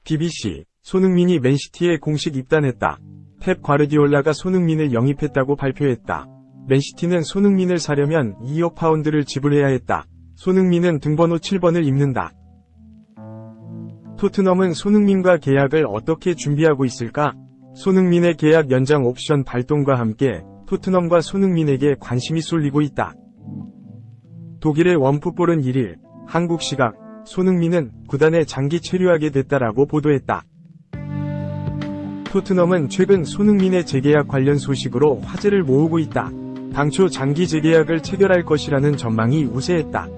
BBC, 손흥민이 맨시티에 공식 입단했다. 펩 과르디올라가 손흥민을 영입했다고 발표했다. 맨시티는 손흥민을 사려면 2억 파운드를 지불해야 했다. 손흥민은 등번호 7번을 입는다. 토트넘은 손흥민과 계약을 어떻게 준비하고 있을까? 손흥민의 계약 연장 옵션 발동과 함께 토트넘과 손흥민에게 관심이 쏠리고 있다. 독일의 원풋볼은 1일, 한국 시각, 손흥민은 구단에 장기 체류하게 됐다라고 보도했다. 토트넘은 최근 손흥민의 재계약 관련 소식으로 화제를 모으고 있다. 당초 장기 재계약을 체결할 것이라는 전망이 우세했다.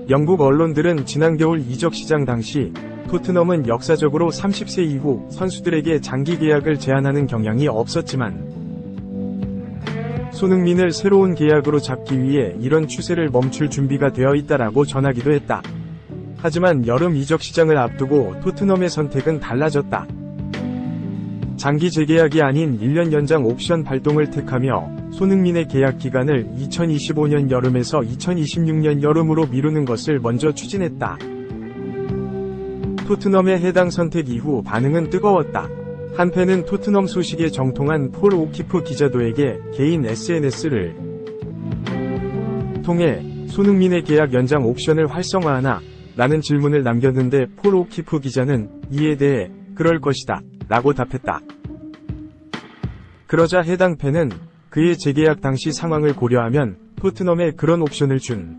영국 언론들은 지난 겨울 이적 시장 당시 토트넘은 역사적으로 30세 이후 선수들에게 장기 계약을 제한하는 경향이 없었지만 손흥민을 새로운 계약으로 잡기 위해 이런 추세를 멈출 준비가 되어 있다라고 전하기도 했다. 하지만 여름 이적 시장을 앞두고 토트넘의 선택은 달라졌다. 장기 재계약이 아닌 1년 연장 옵션 발동을 택하며 손흥민의 계약 기간을 2025년 여름에서 2026년 여름으로 미루는 것을 먼저 추진했다. 토트넘의 해당 선택 이후 반응은 뜨거웠다. 한 팬은 토트넘 소식에 정통한 폴 오키프 기자도에게 개인 SNS를 통해 손흥민의 계약 연장 옵션을 활성화하나? 라는 질문을 남겼는데 폴 오키프 기자는 이에 대해 그럴 것이다 라고 답했다. 그러자 해당 팬은 그의 재계약 당시 상황을 고려하면 토트넘에 그런 옵션을 준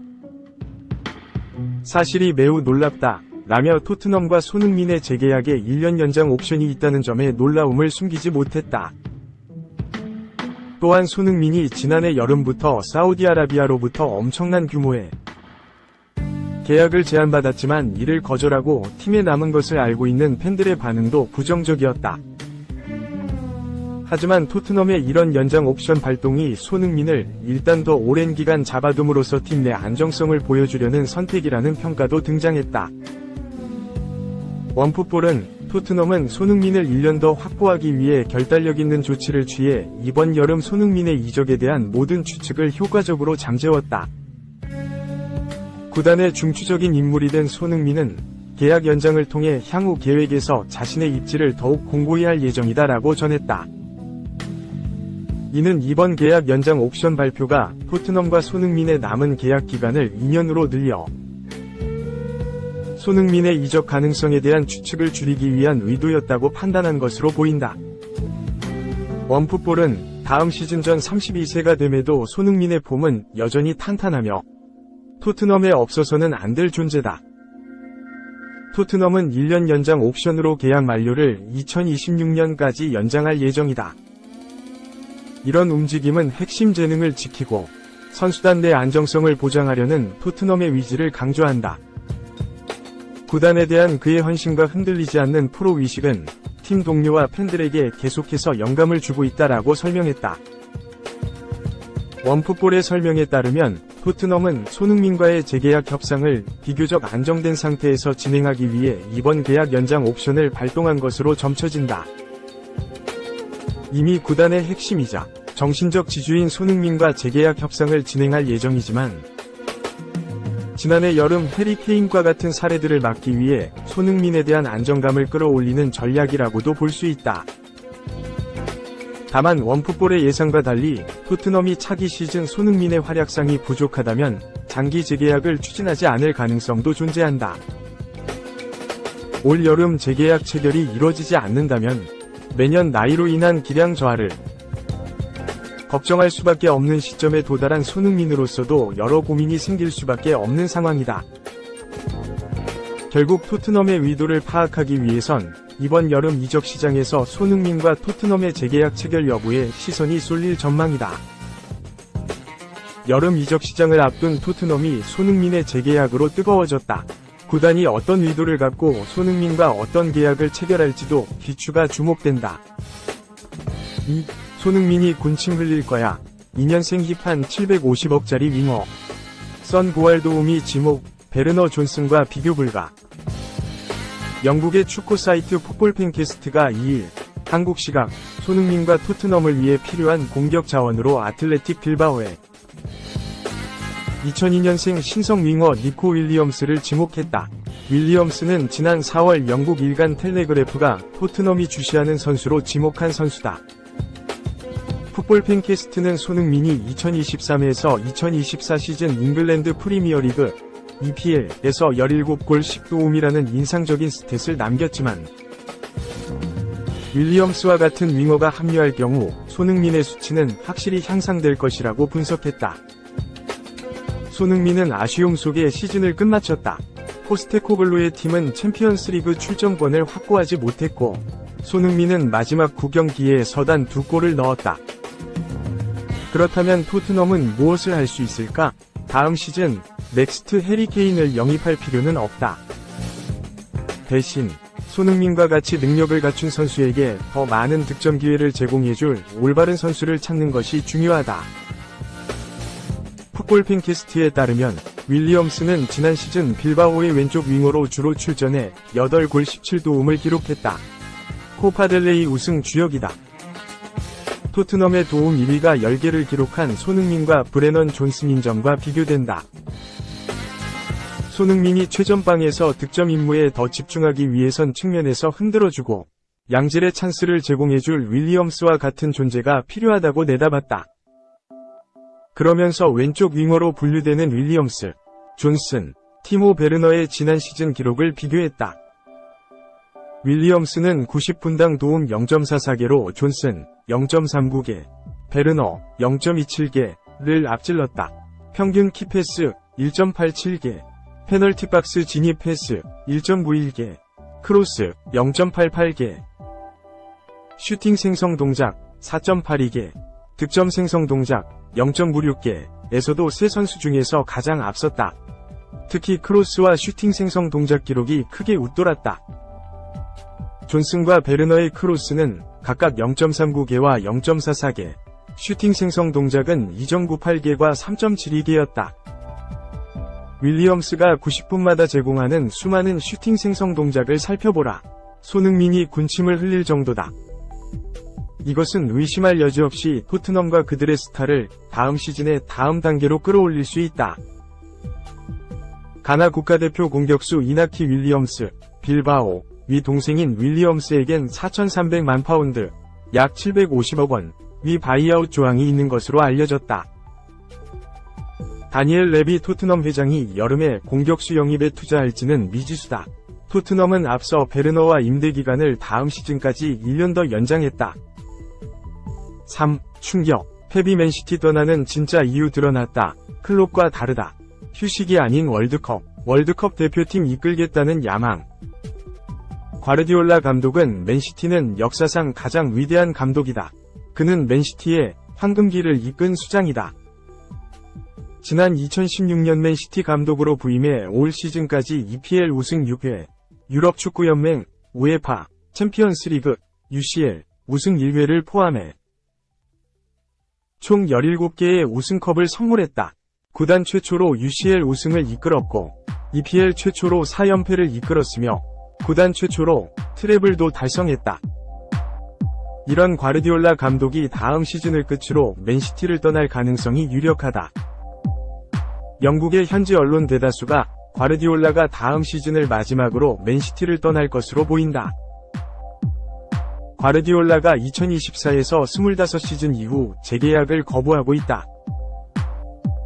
사실이 매우 놀랍다 라며 토트넘과 손흥민의 재계약에 1년 연장 옵션이 있다는 점에 놀라움을 숨기지 못했다. 또한 손흥민이 지난해 여름부터 사우디아라비아로부터 엄청난 규모의 계약을 제안받았지만 이를 거절하고 팀에 남은 것을 알고 있는 팬들의 반응도 부정적이었다. 하지만 토트넘의 이런 연장 옵션 발동이 손흥민을 일단 더 오랜 기간 잡아둠으로써 팀 내 안정성을 보여주려는 선택이라는 평가도 등장했다. 원풋볼은 토트넘은 손흥민을 1년 더 확보하기 위해 결단력 있는 조치를 취해 이번 여름 손흥민의 이적에 대한 모든 추측을 효과적으로 잠재웠다. 구단의 중추적인 인물이 된 손흥민은 계약 연장을 통해 향후 계획에서 자신의 입지를 더욱 공고히 할 예정이다라고 전했다. 이는 이번 계약 연장 옵션 발표가 토트넘과 손흥민의 남은 계약 기간을 2년으로 늘려 손흥민의 이적 가능성에 대한 추측을 줄이기 위한 의도였다고 판단한 것으로 보인다. 원풋볼은 다음 시즌 전 32세가 됨에도 손흥민의 폼은 여전히 탄탄하며 토트넘에 없어서는 안 될 존재다. 토트넘은 1년 연장 옵션으로 계약 만료를 2026년까지 연장할 예정이다. 이런 움직임은 핵심 재능을 지키고 선수단 내 안정성을 보장하려는 토트넘의 의지를 강조한다. 구단에 대한 그의 헌신과 흔들리지 않는 프로의식은 팀 동료와 팬들에게 계속해서 영감을 주고 있다라고 설명했다. 원풋볼의 설명에 따르면 토트넘은 손흥민과의 재계약 협상을 비교적 안정된 상태에서 진행하기 위해 이번 계약 연장 옵션을 발동한 것으로 점쳐진다. 이미 구단의 핵심이자 정신적 지주인 손흥민과 재계약 협상을 진행할 예정이지만 지난해 여름 해리 케인과 같은 사례들을 막기 위해 손흥민에 대한 안정감을 끌어올리는 전략이라고도 볼 수 있다. 다만 원풋볼의 예상과 달리 토트넘이 차기 시즌 손흥민의 활약상이 부족하다면 장기 재계약을 추진하지 않을 가능성도 존재한다. 올 여름 재계약 체결이 이뤄지지 않는다면 매년 나이로 인한 기량 저하를 걱정할 수밖에 없는 시점에 도달한 손흥민으로서도 여러 고민이 생길 수밖에 없는 상황이다. 결국 토트넘의 의도를 파악하기 위해선 이번 여름 이적 시장에서 손흥민과 토트넘의 재계약 체결 여부에 시선이 쏠릴 전망이다. 여름 이적 시장을 앞둔 토트넘이 손흥민의 재계약으로 뜨거워졌다. 구단이 어떤 의도를 갖고 손흥민과 어떤 계약을 체결할지도 귀추가 주목된다. 2. 손흥민이 군침 흘릴 거야. 2년생 힙한 750억짜리 윙어. 선 고알도움이 지목, 베르너 존슨과 비교 불가. 영국의 축구 사이트 풋볼 팬캐스트가 2일 한국 시각 손흥민과 토트넘을 위해 필요한 공격 자원으로 아틀레틱 빌바오에 2002년생 신성 윙어 니코 윌리엄스를 지목했다. 윌리엄스는 지난 4월 영국 일간 텔레그래프가 토트넘이 주시하는 선수로 지목한 선수다. 풋볼 팬캐스트는 손흥민이 2023에서 2024 시즌 잉글랜드 프리미어리그 EPL에서 17골 10도움이라는 인상적인 스탯을 남겼지만 윌리엄스와 같은 윙어가 합류할 경우 손흥민의 수치는 확실히 향상될 것이라고 분석했다. 손흥민은 아쉬움 속에 시즌을 끝마쳤다. 포스테코글루의 팀은 챔피언스리그 출전권을 확보하지 못했고 손흥민은 마지막 9경기에 서단 2골을 넣었다. 그렇다면 토트넘은 무엇을 할 수 있을까? 다음 시즌 넥스트 해리 케인을 영입할 필요는 없다. 대신 손흥민과 같이 능력을 갖춘 선수에게 더 많은 득점 기회를 제공해줄 올바른 선수를 찾는 것이 중요하다. 풋볼 팬캐스트에 따르면 윌리엄스는 지난 시즌 빌바오의 왼쪽 윙어로 주로 출전해 8골 17도움을 기록했다. 코파델레이 우승 주역이다. 토트넘의 도움 1위가 10개를 기록한 손흥민과 브레넌 존슨인점과 비교된다. 손흥민이 최전방에서 득점 임무에 더 집중하기 위해선 측면에서 흔들어주고 양질의 찬스를 제공해줄 윌리엄스와 같은 존재가 필요하다고 내다봤다. 그러면서 왼쪽 윙어로 분류되는 윌리엄스, 존슨, 티모 베르너의 지난 시즌 기록을 비교했다. 윌리엄스는 90분당 도움 0.44개로 존슨 0.39개, 베르너 0.27개를 앞질렀다. 평균 키패스 1.87개, 페널티 박스 진입 패스 1.91개, 크로스 0.88개, 슈팅 생성 동작 4.82개, 득점 생성 동작 0.96개에서도 세 선수 중에서 가장 앞섰다. 특히 크로스와 슈팅 생성 동작 기록이 크게 웃돌았다. 존슨과 베르너의 크로스는 각각 0.39개와 0.44개, 슈팅 생성 동작은 2.98개과 3.72개였다. 윌리엄스가 90분마다 제공하는 수많은 슈팅 생성 동작을 살펴보라. 손흥민이 군침을 흘릴 정도다. 이것은 의심할 여지 없이 토트넘과 그들의 스타를 다음 시즌의 다음 단계로 끌어올릴 수 있다. 가나 국가대표 공격수 이나키 윌리엄스, 빌바오 위 동생인 윌리엄스에겐 4,300만 파운드, 약 750억 원, 위 바이아웃 조항이 있는 것으로 알려졌다. 다니엘 레비 토트넘 회장이 여름에 공격수 영입에 투자할지는 미지수다. 토트넘은 앞서 베르너와 임대 기간을 다음 시즌까지 1년 더 연장했다. 3. 충격. 펩이 맨시티 떠나는 진짜 이유 드러났다. 클롭과 다르다. 휴식이 아닌 월드컵. 월드컵 대표팀 이끌겠다는 야망. 과르디올라 감독은 맨시티는 역사상 가장 위대한 감독이다. 그는 맨시티의 황금기를 이끈 수장이다. 지난 2016년 맨시티 감독으로 부임해 올 시즌까지 EPL 우승 6회, 유럽축구연맹, 우에파, 챔피언스리그, UCL, 우승 1회를 포함해 총 17개의 우승컵을 선물했다. 구단 최초로 UCL 우승을 이끌었고 EPL 최초로 4연패를 이끌었으며 구단 최초로 트래블도 달성했다. 이런 과르디올라 감독이 다음 시즌을 끝으로 맨시티를 떠날 가능성이 유력하다. 영국의 현지 언론 대다수가 과르디올라가 다음 시즌을 마지막으로 맨시티를 떠날 것으로 보인다. 과르디올라가 2024에서 25시즌 이후 재계약을 거부하고 있다.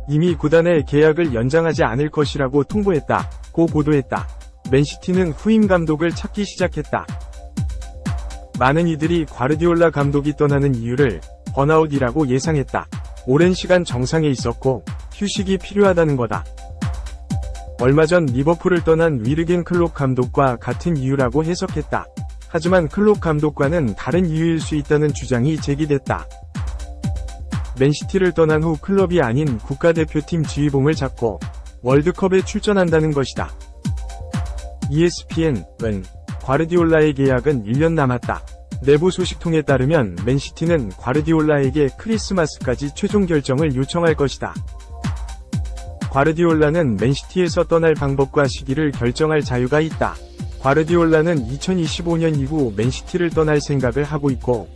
이미 구단의 계약을 연장하지 않을 것이라고 통보했다고 보도했다. 맨시티는 후임 감독을 찾기 시작했다. 많은 이들이 과르디올라 감독이 떠나는 이유를 번아웃이라고 예상했다. 오랜 시간 정상에 있었고 휴식이 필요하다는 거다. 얼마 전 리버풀을 떠난 위르겐 클롭 감독과 같은 이유라고 해석했다. 하지만 클롭 감독과는 다른 이유일 수 있다는 주장이 제기됐다. 맨시티를 떠난 후 클럽이 아닌 국가대표팀 지휘봉을 잡고 월드컵에 출전한다는 것이다. ESPN은 과르디올라의 계약은 1년 남았다. 내부 소식통에 따르면 맨시티는 과르디올라에게 크리스마스까지 최종 결정을 요청할 것이다. 과르디올라는 맨시티에서 떠날 방법과 시기를 결정할 자유가 있다. 과르디올라는 2025년 이후 맨시티를 떠날 생각을 하고 있고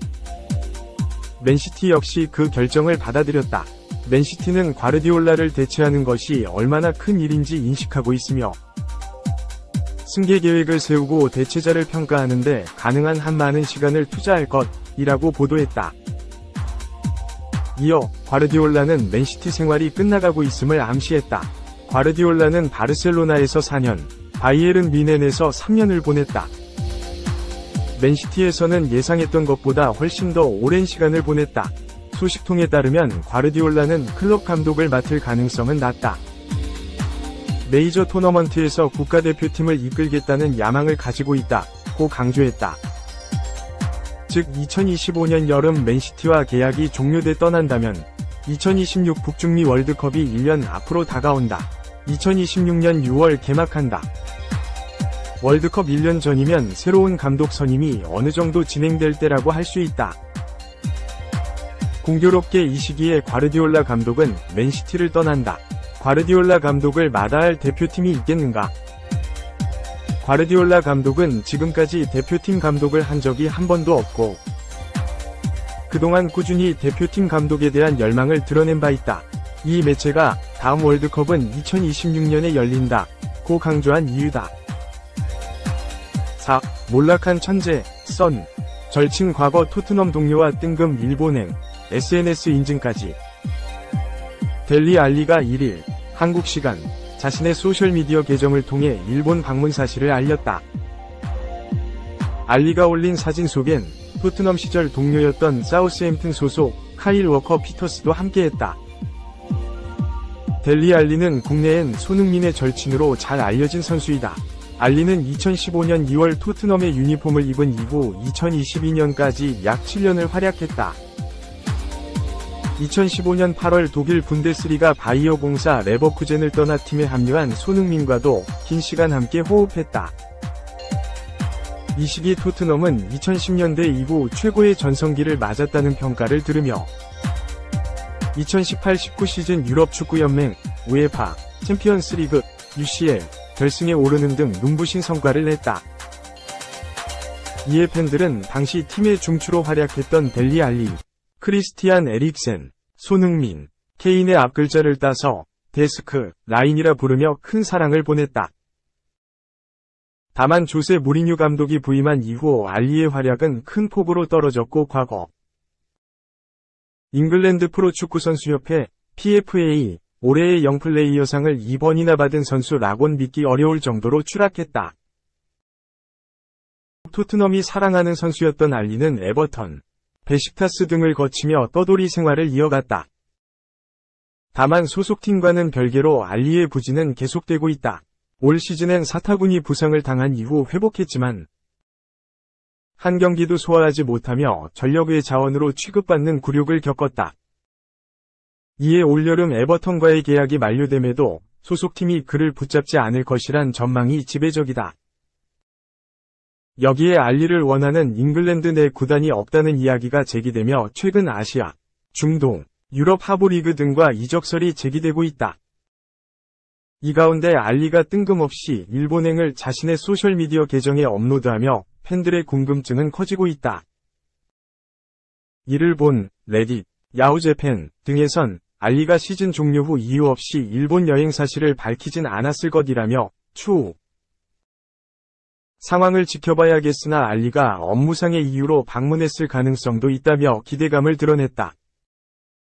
맨시티 역시 그 결정을 받아들였다. 맨시티는 과르디올라를 대체하는 것이 얼마나 큰 일인지 인식하고 있으며 승계 계획을 세우고 대체자를 평가하는데 가능한 한 많은 시간을 투자할 것이라고 보도했다. 이어 과르디올라는 맨시티 생활이 끝나가고 있음을 암시했다. 과르디올라는 바르셀로나에서 4년, 바이에른 뮌헨에서 3년을 보냈다. 맨시티에서는 예상했던 것보다 훨씬 더 오랜 시간을 보냈다. 소식통에 따르면 과르디올라는 클럽 감독을 맡을 가능성은 낮다. 메이저 토너먼트에서 국가대표팀을 이끌겠다는 야망을 가지고 있다고 강조했다. 즉 2025년 여름 맨시티와 계약이 종료돼 떠난다면 2026 북중미 월드컵이 1년 앞으로 다가온다. 2026년 6월 개막한다. 월드컵 1년 전이면 새로운 감독 선임이 어느 정도 진행될 때라고 할 수 있다. 공교롭게 이 시기에 과르디올라 감독은 맨시티를 떠난다. 과르디올라 감독을 마다할 대표팀이 있겠는가? 과르디올라 감독은 지금까지 대표팀 감독을 한 적이 한 번도 없고 그동안 꾸준히 대표팀 감독에 대한 열망을 드러낸 바 있다. 이 매체가 다음 월드컵은 2026년에 열린다고 강조한 이유다. 4. 몰락한 천재, 선. 절친 과거 토트넘 동료와 뜬금 일본행, SNS 인증까지. 델리 알리가 1일, 한국 시간, 자신의 소셜미디어 계정을 통해 일본 방문 사실을 알렸다. 알리가 올린 사진 속엔 토트넘 시절 동료였던 사우스햄튼 소속 카일 워커 피터스도 함께했다. 델리 알리는 국내엔 손흥민의 절친으로 잘 알려진 선수이다. 알리는 2015년 2월 토트넘의 유니폼을 입은 이후 2022년까지 약 7년을 활약했다. 2015년 8월 독일 분데스리가 바이어 공사 레버쿠젠을 떠나 팀에 합류한 손흥민과도 긴 시간 함께 호흡했다. 이 시기 토트넘은 2010년대 이후 최고의 전성기를 맞았다는 평가를 들으며 2018-19 시즌 유럽 축구연맹, 우에파, 챔피언스리그, UCL, 결승에 오르는 등 눈부신 성과를 냈다. 이에 팬들은 당시 팀의 중추로 활약했던 델리 알리, 크리스티안 에릭센, 손흥민, 케인의 앞글자를 따서 데스크, 라인이라 부르며 큰 사랑을 보냈다. 다만 조세 무리뉴 감독이 부임한 이후 알리의 활약은 큰 폭으로 떨어졌고 과거 잉글랜드 프로축구선수협회 PFA 올해의 영플레이어상을 2번이나 받은 선수라곤 믿기 어려울 정도로 추락했다. 토트넘이 사랑하는 선수였던 알리는 에버턴, 베식타스 등을 거치며 떠돌이 생활을 이어갔다. 다만 소속팀과는 별개로 알리의 부진은 계속되고 있다. 올 시즌엔 사타구니 부상을 당한 이후 회복했지만 한 경기도 소화하지 못하며 전력의 자원으로 취급받는 굴욕을 겪었다. 이에 올여름 에버턴과의 계약이 만료됨에도 소속팀이 그를 붙잡지 않을 것이란 전망이 지배적이다. 여기에 알리를 원하는 잉글랜드 내 구단이 없다는 이야기가 제기되며 최근 아시아, 중동, 유럽 하부리그 등과 이적설이 제기되고 있다. 이 가운데 알리가 뜬금없이 일본행을 자신의 소셜미디어 계정에 업로드하며 팬들의 궁금증은 커지고 있다. 이를 본 레딧, 야후재팬 등에선 알리가 시즌 종료 후 이유 없이 일본 여행 사실을 밝히진 않았을 것이라며 추후 상황을 지켜봐야겠으나 알리가 업무상의 이유로 방문했을 가능성도 있다며 기대감을 드러냈다.